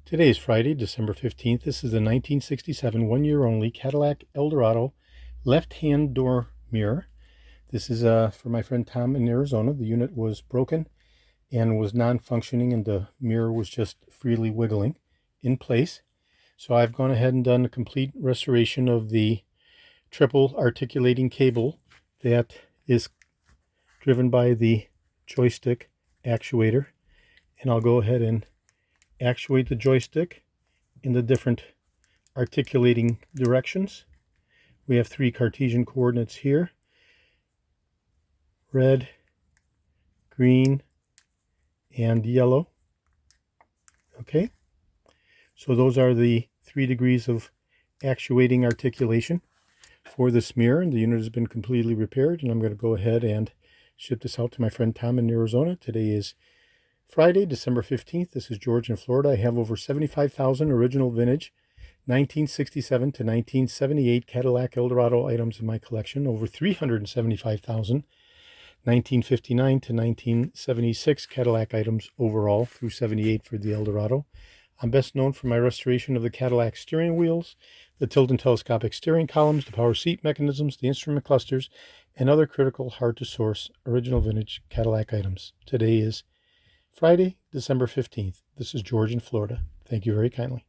Today is Friday, December 15th. This is the 1967 one-year-only Cadillac Eldorado left-hand door mirror. This is for my friend Tom in Arizona. The unit was broken and was non-functioning, and the mirror was just freely wiggling in place. So I've gone ahead and done a complete restoration of the triple articulating cable that is driven by the joystick actuator. And I'll go ahead and actuate the joystick in the different articulating directions. We have 3 Cartesian coordinates here: red, green, and yellow. Okay, so those are the 3 degrees of actuating articulation for this mirror, and the unit has been completely repaired, and I'm going to go ahead and ship this out to my friend Tom in Arizona. Today is Friday, December 15th. This is George in Florida. I have over 75,000 original vintage 1967 to 1978 Cadillac Eldorado items in my collection, over 375,000 1959 to 1976 Cadillac items overall through 78 for the Eldorado. I'm best known for my restoration of the Cadillac steering wheels, the tilt and telescopic steering columns, the power seat mechanisms, the instrument clusters, and other critical, hard-to-source original vintage Cadillac items. Today is Friday, December 15th. This is George in Florida. Thank you very kindly.